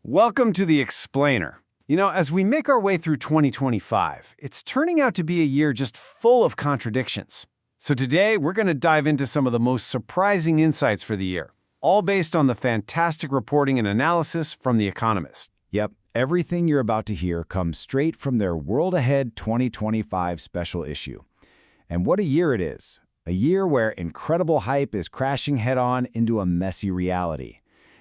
Welcome to the Explainer. As we make our way through 2025, it's turning out to be a year just full of contradictions. So today, we're going to dive into some of the most surprising insights for the year, all based on the fantastic reporting and analysis from The Economist. Yep, everything you're about to hear comes straight from their World Ahead 2025 special issue. And what a year it is. A year where incredible hype is crashing head-on into a messy reality.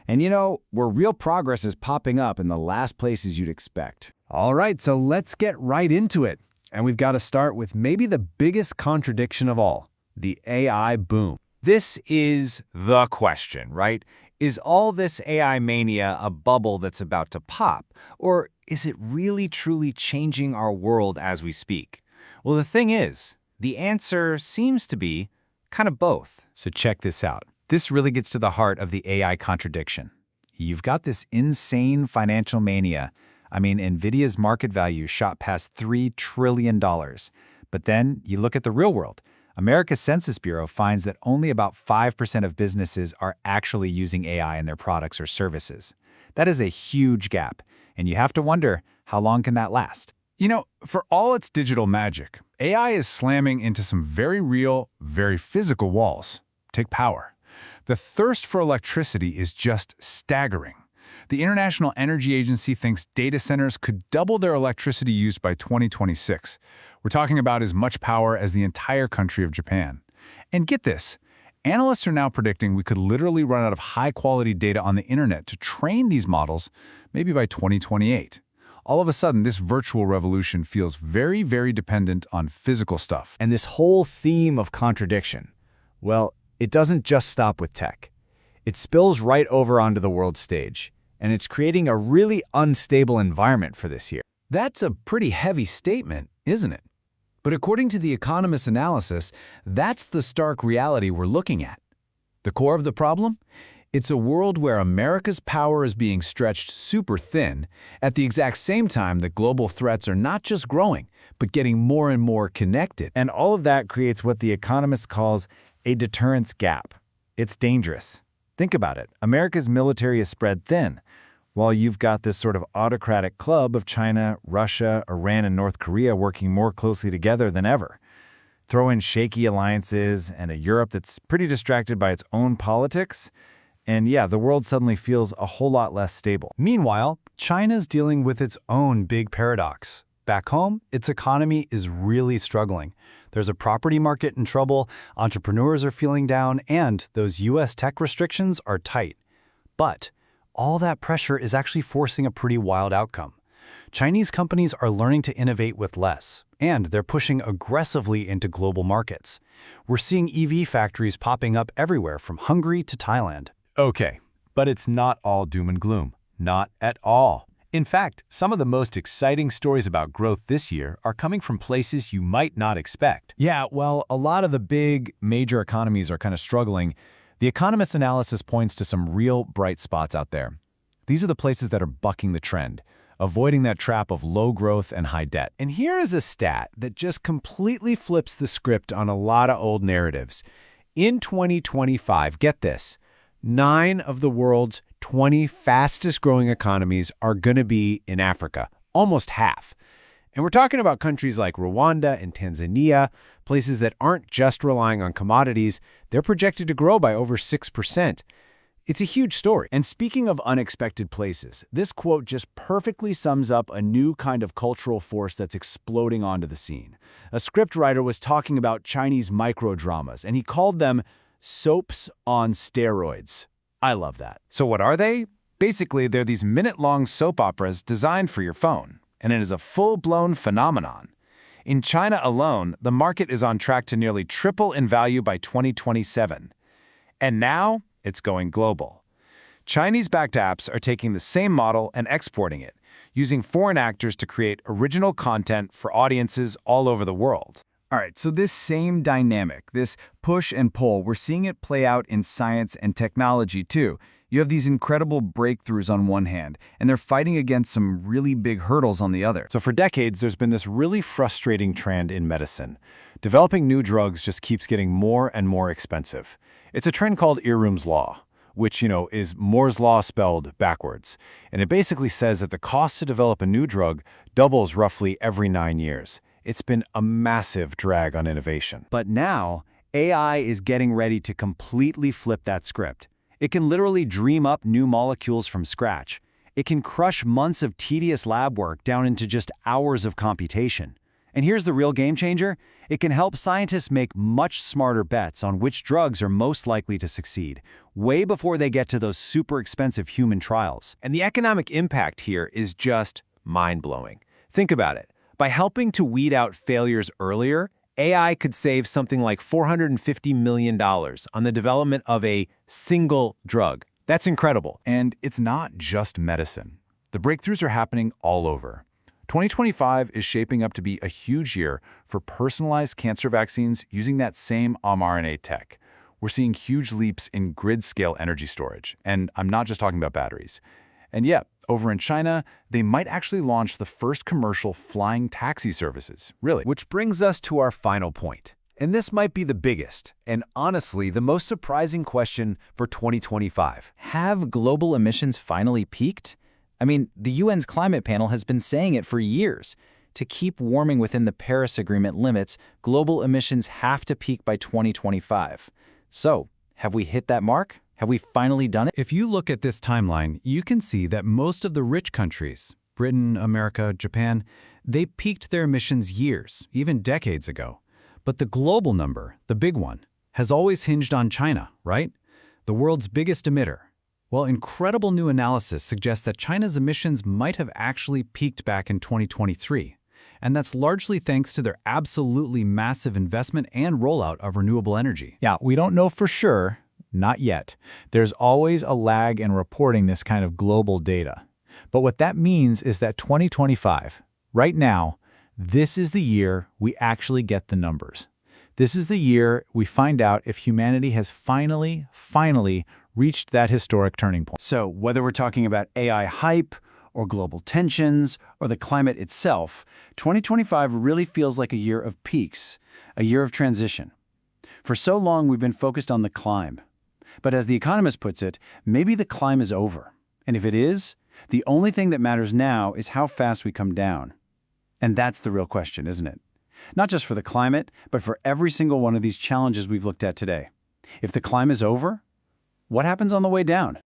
And where real progress is popping up in the last places you'd expect. All right, so let's get right into it. And we've got to start with maybe the biggest contradiction of all, the AI boom. This is the question, right? Is all this AI mania a bubble that's about to pop? Or is it really truly changing our world as we speak? Well, the thing is, the answer seems to be kind of both. So check this out. This really gets to the heart of the AI contradiction. You've got this insane financial mania. I mean, NVIDIA's market value shot past $3 trillion. But then you look at the real world. America's Census Bureau finds that only about 5% of businesses are actually using AI in their products or services. That is a huge gap, and you have to wonder, how long can that last? For all its digital magic, AI is slamming into some very real, very physical walls. Take power. The thirst for electricity is just staggering. The International Energy Agency thinks data centers could double their electricity use by 2026. We're talking about as much power as the entire country of Japan. And get this, analysts are now predicting we could literally run out of high-quality data on the internet to train these models maybe by 2028. All of a sudden, this virtual revolution feels very, very dependent on physical stuff. And this whole theme of contradiction, well, it doesn't just stop with tech. It spills right over onto the world stage, and it's creating a really unstable environment for this year. That's a pretty heavy statement, isn't it? But according to The Economist analysis, that's the stark reality we're looking at. The core of the problem? It's a world where America's power is being stretched super thin, at the exact same time that global threats are not just growing, but getting more and more connected. And all of that creates what The Economist calls a deterrence gap. It's dangerous. Think about it. America's military is spread thin, while you've got this sort of autocratic club of China, Russia, Iran, and North Korea working more closely together than ever. Throw in shaky alliances and a Europe that's pretty distracted by its own politics, and yeah, the world suddenly feels a whole lot less stable. Meanwhile, China's dealing with its own big paradox. Back home, its economy is really struggling. There's a property market in trouble, entrepreneurs are feeling down, and those U.S. tech restrictions are tight. But all that pressure is actually forcing a pretty wild outcome. Chinese companies are learning to innovate with less, and they're pushing aggressively into global markets. We're seeing EV factories popping up everywhere from Hungary to Thailand. Okay, but it's not all doom and gloom. Not at all. In fact, some of the most exciting stories about growth this year are coming from places you might not expect. Yeah, well, a lot of the big major economies are kind of struggling. The Economist analysis points to some real bright spots out there. These are the places that are bucking the trend, avoiding that trap of low growth and high debt. And here is a stat that just completely flips the script on a lot of old narratives. In 2025, get this, 9 of the world's 20 fastest growing economies are going to be in Africa, almost half. And we're talking about countries like Rwanda and Tanzania, places that aren't just relying on commodities. They're projected to grow by over 6%. It's a huge story. And speaking of unexpected places, this quote just perfectly sums up a new kind of cultural force that's exploding onto the scene. A scriptwriter was talking about Chinese microdramas, and he called them soaps on steroids. I love that. So what are they? Basically, they're these minute-long soap operas designed for your phone, and it is a full-blown phenomenon. In China alone, the market is on track to nearly triple in value by 2027. And now, it's going global. Chinese-backed apps are taking the same model and exporting it, using foreign actors to create original content for audiences all over the world. All right, so this same dynamic, this push and pull, we're seeing it play out in science and technology too. You have these incredible breakthroughs on one hand, and they're fighting against some really big hurdles on the other. So for decades, there's been this really frustrating trend in medicine. Developing new drugs just keeps getting more and more expensive. It's a trend called Irum's Law. which, is Moore's Law spelled backwards. And it basically says that the cost to develop a new drug doubles roughly every 9 years. It's been a massive drag on innovation. But now, AI is getting ready to completely flip that script. It can literally dream up new molecules from scratch. It can crush months of tedious lab work down into just hours of computation. And here's the real game changer. It can help scientists make much smarter bets on which drugs are most likely to succeed, way before they get to those super expensive human trials. And the economic impact here is just mind-blowing. Think about it. By helping to weed out failures earlier, AI could save something like $450 million on the development of a single drug. That's incredible. And it's not just medicine. The breakthroughs are happening all over. 2025 is shaping up to be a huge year for personalized cancer vaccines using that same mRNA tech. We're seeing huge leaps in grid-scale energy storage, and I'm not just talking about batteries. And yeah, over in China, they might actually launch the first commercial flying taxi services, really. Which brings us to our final point. And this might be the biggest, and honestly, the most surprising question for 2025. Have global emissions finally peaked? I mean, the UN's climate panel has been saying it for years. To keep warming within the Paris Agreement limits, global emissions have to peak by 2025. So, have we hit that mark? Have we finally done it? If you look at this timeline, you can see that most of the rich countries, Britain, America, Japan, they peaked their emissions years, even decades ago. But the global number, the big one, has always hinged on China, right? The world's biggest emitter. Well, incredible new analysis suggests that China's emissions might have actually peaked back in 2023. And that's largely thanks to their absolutely massive investment and rollout of renewable energy. Yeah, we don't know for sure, not yet. There's always a lag in reporting this kind of global data. But what that means is that 2025, right now, this is the year we actually get the numbers. This is the year we find out if humanity has finally reached that historic turning point. So whether we're talking about AI hype or global tensions or the climate itself, 2025 really feels like a year of peaks, a year of transition. For so long, we've been focused on the climb. But as The Economist puts it, maybe the climb is over. And if it is, the only thing that matters now is how fast we come down. And that's the real question, isn't it? Not just for the climate, but for every single one of these challenges we've looked at today. If the climb is over, what happens on the way down?